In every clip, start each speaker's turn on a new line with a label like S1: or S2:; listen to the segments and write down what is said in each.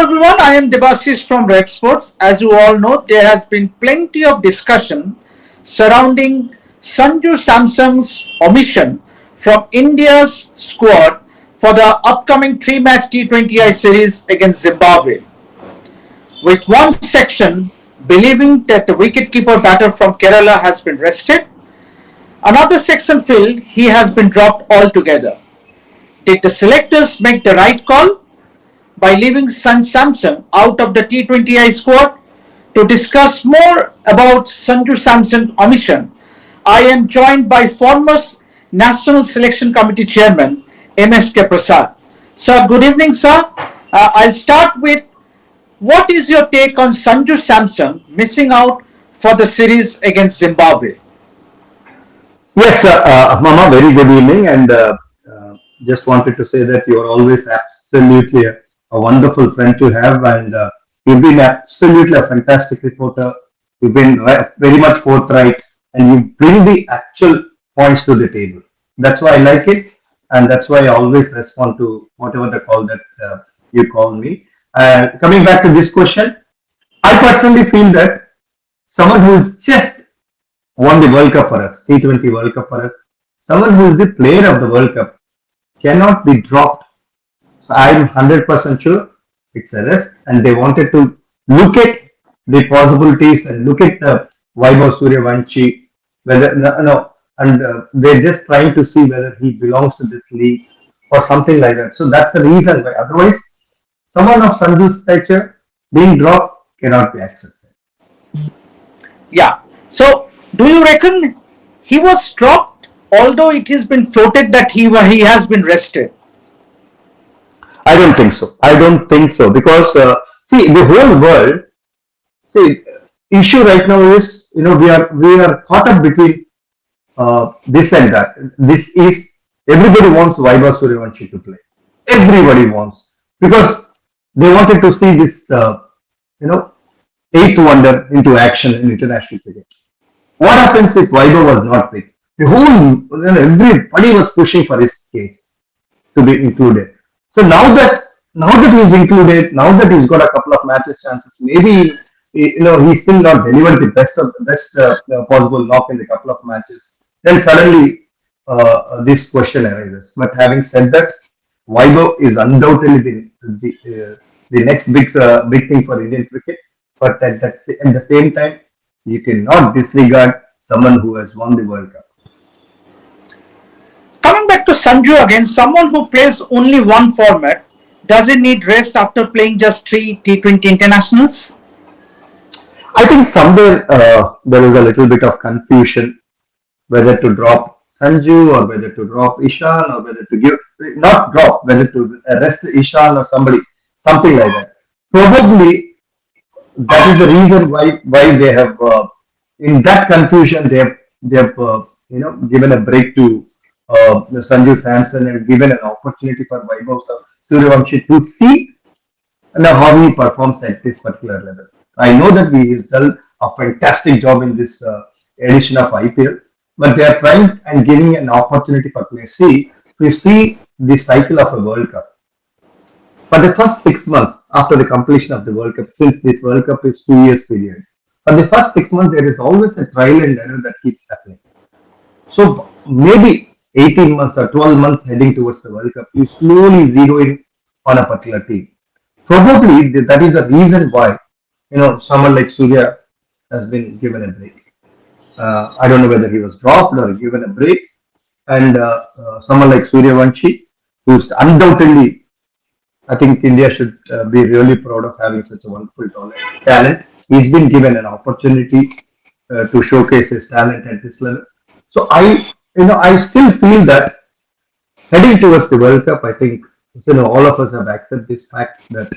S1: everyone, I am Debashis from Revsportz. As you all know, there has been plenty of discussion surrounding Sanju Samson's omission from India's squad for the upcoming three-match T20I series against Zimbabwe. With one section believing that the wicketkeeper batter from Kerala has been rested, another section feel he has been dropped altogether. Did the selectors make the right call by leaving Sanju Samson out of the T20I squad? To discuss more about Sanju Samson's omission, I am joined by former National Selection Committee Chairman MSK Prasad. Sir, good evening, sir. I'll start with what is your take on Sanju Samson missing out for the series against Zimbabwe?
S2: Yes, Mama, very good evening. And just wanted to say that you're always absolutely a wonderful friend to have. And you've been absolutely a fantastic reporter. You've been very much forthright and you bring the actual points to the table. That's why I like it. And that's why I always respond to whatever the call that you call me. And coming back to this question, I personally feel that someone who's just won the World Cup for us, T20 World Cup for us, someone who is the player of the World Cup cannot be dropped. So I'm 100% sure it's a risk, and they wanted to look at the possibilities and look at Vaibhav Suryavanshi, whether and they're just trying to see whether he belongs to this league or something like that. So that's the reason why. Otherwise, someone of Sanju's stature being dropped cannot be accepted.
S1: Yeah. So, do you reckon he was dropped, although it has been floated that he has been rested?
S2: I don't think so. I don't think so because see the whole world. See, issue right now is we are caught up between this and that. This is everybody wants Vaibhav Suryavanshi to play. Everybody wants because they wanted to see this eighth wonder into action in international cricket. What happens if Vaibhav was not picked? The whole everybody was pushing for his case to be included. So now that he's included, now that he's got a couple of matches chances, maybe he's still not delivered the best possible knock in a couple of matches. Then suddenly this question arises. But having said that, Vaibhav is undoubtedly the next big thing for Indian cricket. But at the same time, you cannot disregard someone who has won the World Cup.
S1: Coming back to Sanju again, someone who plays only one format, does he need rest after playing just 3 T20 internationals?
S2: I think somewhere there is a little bit of confusion whether to drop Sanju or whether to drop Ishan or whether to whether to rest Ishan or something like that. Probably that is the reason why they have in that confusion they have given a break to Sanju Samson and given an opportunity for Vaibhav Suryavanshi to see how he performs at this particular level. I know that he has done a fantastic job in this edition of IPL, but they are trying and giving an opportunity for players to see the cycle of a World Cup. For the first 6 months after the completion of the World Cup, since this World Cup is 2 years period, for the first 6 months there is always a trial and error that keeps happening. So maybe 18 months or 12 months heading towards the World Cup, you slowly zero in on a particular team. Probably that is the reason why someone like Surya has been given a break. I don't know whether he was dropped or given a break, and someone like Suryavanshi, who's undoubtedly. I think India should be really proud of having such a wonderful talent. He's been given an opportunity to showcase his talent at this level. So I still feel that heading towards the World Cup, I think all of us have accepted this fact that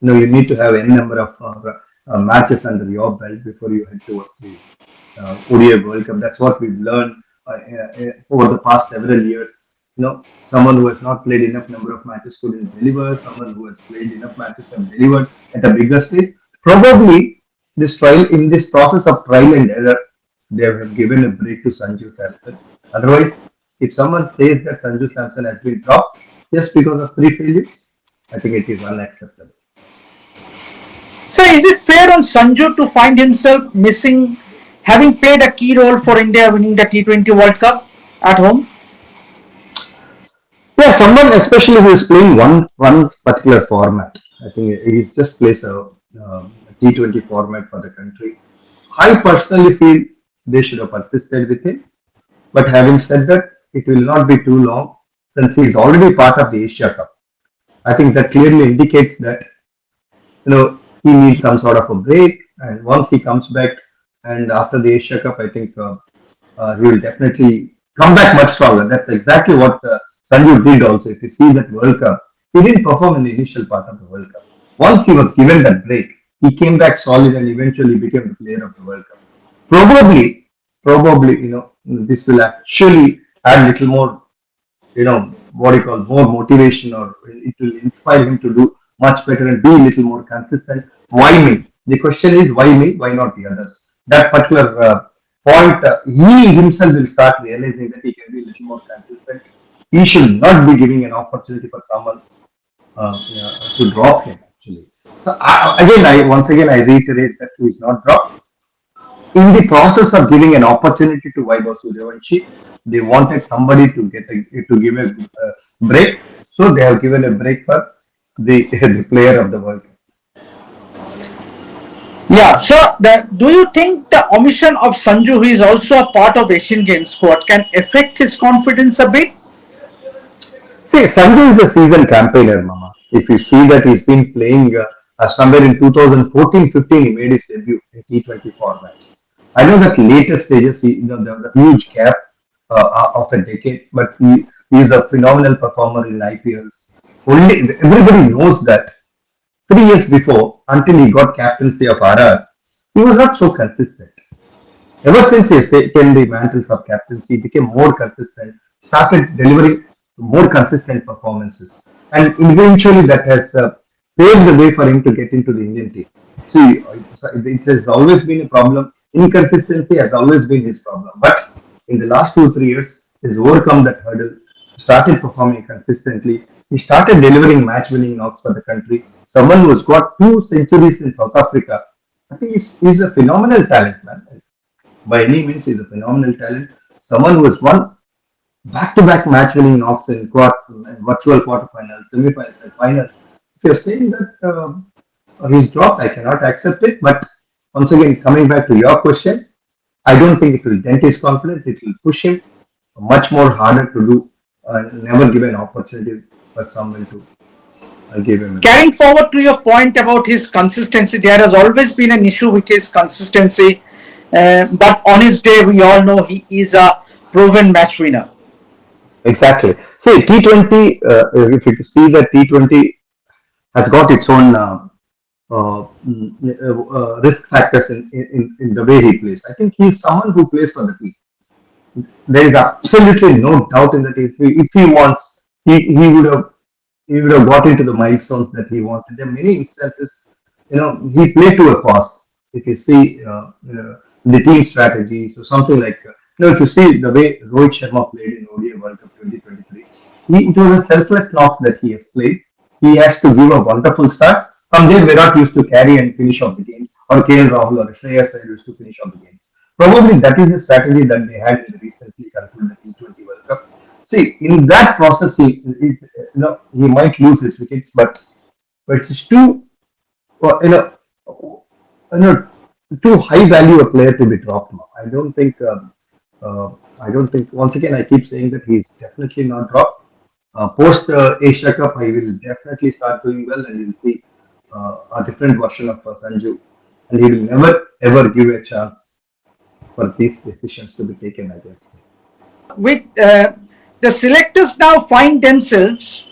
S2: you need to have n number of matches under your belt before you head towards the ODI World Cup. That's what we've learned over the past several years. Someone who has not played enough number of matches couldn't deliver. Someone who has played enough matches have delivered at a bigger stage. Probably in this process of trial and error, they have given a break to Sanju Samson. Otherwise, if someone says that Sanju Samson has been dropped just because of 3 failures, I think it is unacceptable.
S1: So is it fair on Sanju to find himself missing, having played a key role for India winning the T20 World Cup at home?
S2: Yeah, someone especially who is playing one particular format. I think he just plays a T20 format for the country. I personally feel they should have persisted with him. But having said that, it will not be too long since he is already part of the Asia Cup. I think that clearly indicates that he needs some sort of a break, and once he comes back and after the Asia Cup, I think he will definitely come back much stronger. That's exactly what Sanju did also. If you see that World Cup, he didn't perform in the initial part of the World Cup. Once he was given that break, he came back solid and eventually became the player of the World Cup. Probably, this will actually add little more, what you call more motivation, or it will inspire him to do much better and be a little more consistent. Why me? The question is why me? Why not the others? That particular point, he himself will start realizing that he can be a little more consistent. He should not be giving an opportunity for someone to drop him. Actually, so once again I reiterate that he is not dropped. In the process of giving an opportunity to Vaibhav Suryavanshi, they wanted somebody to give a break, so they have given a break for the the player of the World Cup.
S1: Yeah, so do you think the omission of Sanju, who is also a part of Asian Games squad, can affect his confidence a bit?
S2: See, Sanju is a seasoned campaigner, Mama. If you see that he's been playing somewhere in 2014-15, he made his debut in T20 format. I know that later stages, there was a huge gap of a decade, but he is a phenomenal performer in IPLs. Only everybody knows that 3 years before, until he got captaincy of RR, he was not so consistent. Ever since he has taken the mantles of captaincy, he became more consistent, started delivering more consistent performances, and eventually that has paved the way for him to get into the Indian team. See, it has always been a problem. Inconsistency has always been his problem, but in the last 2 3 years, he's overcome that hurdle. Started performing consistently. He started delivering match-winning knocks for the country. Someone who's got 2 centuries in South Africa. I think he's a phenomenal talent, man. By any means, he's a phenomenal talent. Someone who has won back-to-back match-winning knocks in virtual quarterfinals, semi-finals, and finals. If you're saying that he's dropped, I cannot accept it. But once again, coming back to your question, I don't think it will dent his confidence. It will push him much more harder to do. Never give an opportunity for someone to give him.
S1: Carrying forward to your point about his consistency, there has always been an issue with his consistency. But on his day, we all know he is a proven match winner.
S2: Exactly. See, T20, if you see that T20 has got its own risk factors in the way he plays. I think he's someone who plays for the team. There is absolutely no doubt in that if he wants, he would have got into the milestones that he wanted. There are many instances, he played to a cause. If you see the team strategy, so something like, if you see the way Rohit Sharma played in ODI World Cup 2023, it was a selfless knocks that he has played. He has to give a wonderful start. From there, Virat used to carry and finish off the games, or KL Rahul or Shreyas used to finish off the games. Probably that is the strategy that they had in the recently concluded T20 World Cup. See, in that process, he might lose his wickets, but it's too, too high value a player to be dropped now. I don't think. Once again, I keep saying that he's definitely not dropped. Post Asia Cup, I will definitely start doing well, and you'll see a different version of Sanju, and he will never ever give a chance for these decisions to be taken, I guess.
S1: With the selectors now find themselves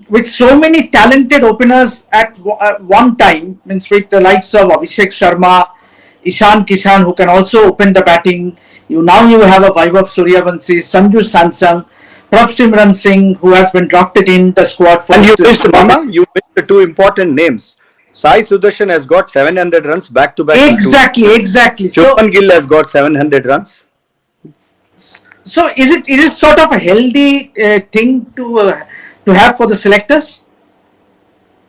S1: with so many talented openers at one time, means with the likes of Abhishek Sharma, Ishan Kishan, who can also open the batting. You have a Vaibhav Suryavanshi, Sanju Samson, Prabh Simran Singh, who has been drafted in the squad for.
S3: And you missed, Mama, you missed the two important names. Sai Sudarshan has got 700 runs back to back.
S1: Exactly.
S3: Shubman Gill has got 700 runs.
S1: So is it sort of a healthy thing to have for the selectors?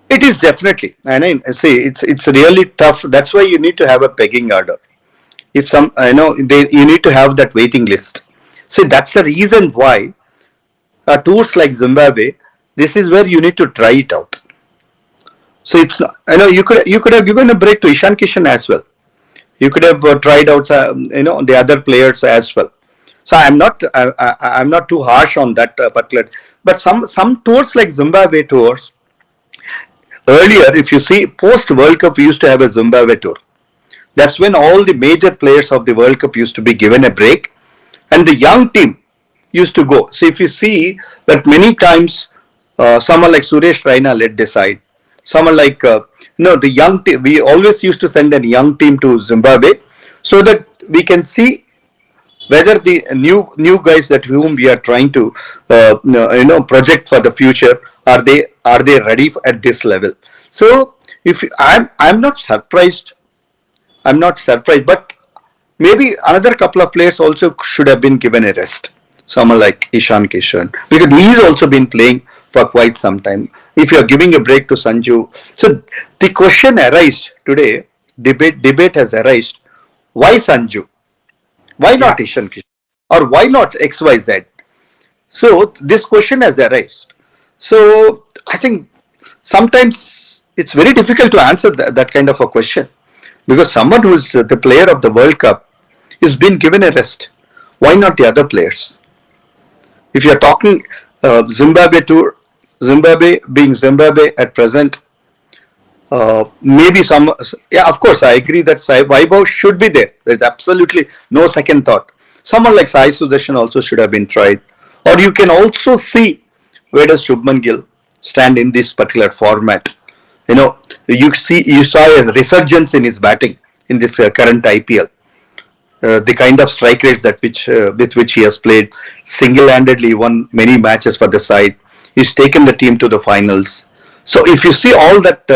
S3: It is definitely, and I see it's really tough. That's why you need to have a pegging order. If some, you need to have that waiting list. See, that's the reason why tours like Zimbabwe, this is where you need to try it out. So it's not, you could have given a break to Ishan Kishan as well. You could have tried out, the other players as well. So I'm not too harsh on that particular. But some tours like Zimbabwe tours, earlier, if you see post World Cup, we used to have a Zimbabwe tour. That's when all the major players of the World Cup used to be given a break, and the young team used to go. So if you see that many times, someone like Suresh Raina led the side. Someone like the young team. We always used to send a young team to Zimbabwe so that we can see whether the new guys that whom we are trying to project for the future, are they ready at this level. So if I'm not surprised, but maybe another couple of players also should have been given a rest. Someone like Ishan Kishan, because he's also been playing for quite some time. If you are giving a break to Sanju, so the question arises today, debate has arisen, why Sanju? Why
S1: Yeah.
S3: not Ishan Kishan? Or why not XYZ? So this question has arisen. So I think sometimes it's very difficult to answer that kind of a question, because someone who is the player of the World Cup is being given a rest. Why not the other players? If you are talking Zimbabwe tour, Zimbabwe being Zimbabwe at present, maybe some, yeah, of course, I agree that Sai Vaibhav should be there. There's absolutely no second thought. Someone like Sai Sudarshan also should have been tried. Or you can also see where does Shubman Gill stand in this particular format. You saw a resurgence in his batting in this current IPL. The kind of strike rates with which he has played, single-handedly won many matches for the side. He's taken the team to the finals. So if you see all that,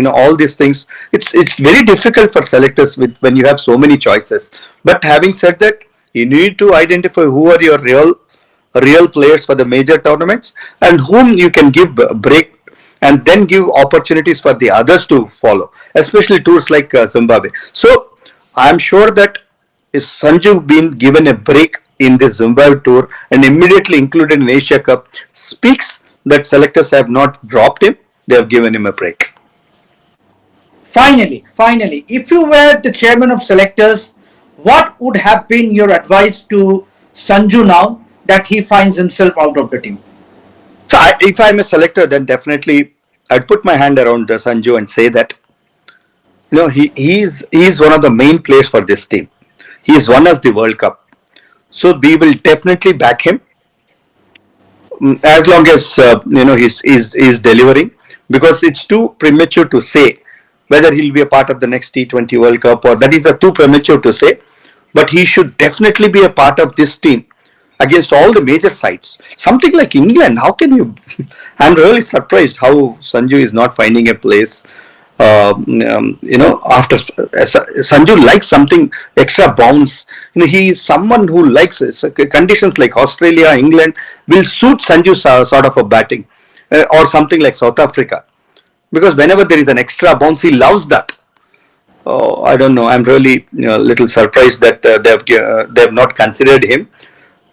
S3: all these things, it's very difficult for selectors when you have so many choices. But having said that, you need to identify who are your real players for the major tournaments and whom you can give a break, and then give opportunities for the others to follow, especially tours like Zimbabwe. So I'm sure that is Sanju being given a break in the Zimbabwe tour and immediately included in Asia Cup speaks that selectors have not dropped him, they have given him a break.
S1: Finally, if you were the chairman of selectors, what would have been your advice to Sanju now that he finds himself out of the team?
S3: So if I'm a selector, then definitely I'd put my hand around Sanju and say that he's one of the main players for this team. He has won us the World Cup, so we will definitely back him as long as he's delivering, because it's too premature to say whether he'll be a part of the next T20 World Cup, or that is too premature to say. But he should definitely be a part of this team against all the major sides. Something like England, how can you? I'm really surprised how Sanju is not finding a place. After Sanju likes something extra bounce. He is someone who likes it. So conditions like Australia, England will suit Sanju sort of a batting, or something like South Africa, because whenever there is an extra bounce, he loves that. Oh, I don't know. I'm really little surprised that they have not considered him,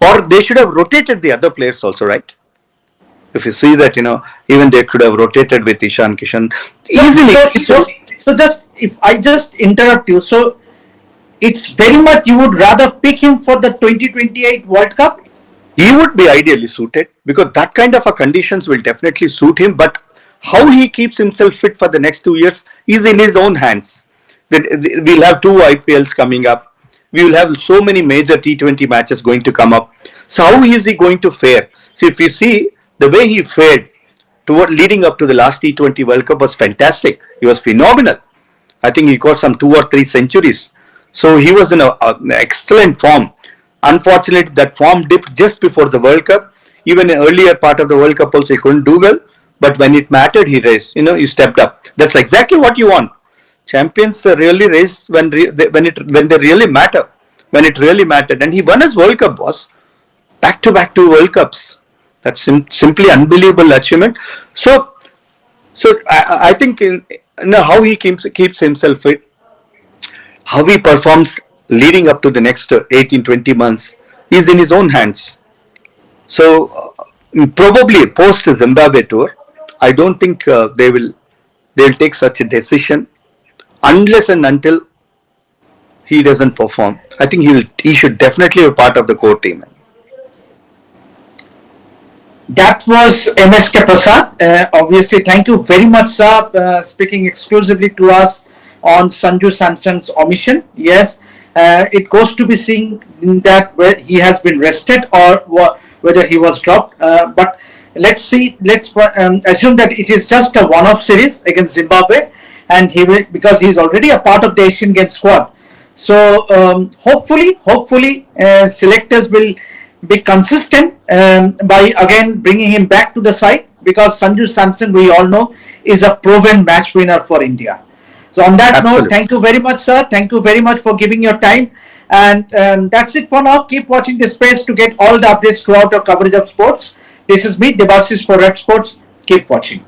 S3: or they should have rotated the other players also, right? If you see that, even they could have rotated with Ishan Kishan easily.
S1: So just if I just interrupt you, so it's very much you would rather pick him for the 2028 World Cup?
S3: He would be ideally suited, because that kind of a conditions will definitely suit him. But how he keeps himself fit for the next 2 years is in his own hands. We'll have 2 IPLs coming up. We will have so many major T20 matches going to come up. So how is he going to fare? So if you see the way he fared leading up to the last T20 World Cup was fantastic. He was phenomenal. I think he got some 2 or 3 centuries. So he was in an excellent form. Unfortunately, that form dipped just before the World Cup. Even in earlier part of the World Cup also he couldn't do well. But when it mattered, he raised. He stepped up. That's exactly what you want. Champions really raise when they really matter. When it really mattered, and he won his World Cup, boss. Back to World Cups. That's simply unbelievable achievement. So So I think how he keeps himself fit, how he performs leading up to the next 18, 20 months is in his own hands. So probably post Zimbabwe tour, I don't think they will take such a decision unless and until he doesn't perform. I think he should definitely be part of the core team.
S1: That was MSK Prasad. Obviously, thank you very much, sir, speaking exclusively to us on Sanju Samson's omission. Yes, it goes to be seen that where he has been rested or whether he was dropped. But let's see. Let's assume that it is just a one-off series against Zimbabwe, and he will, because he is already a part of the Asian Games squad. So hopefully, selectors will be consistent by again bringing him back to the side, because Sanju Samson, we all know, is a proven match winner for India. So on that note, thank you very much, sir. Thank you very much for giving your time. And that's it for now. Keep watching this space to get all the updates throughout our coverage of sports. This is me, Debasis for Revsportz. Keep watching.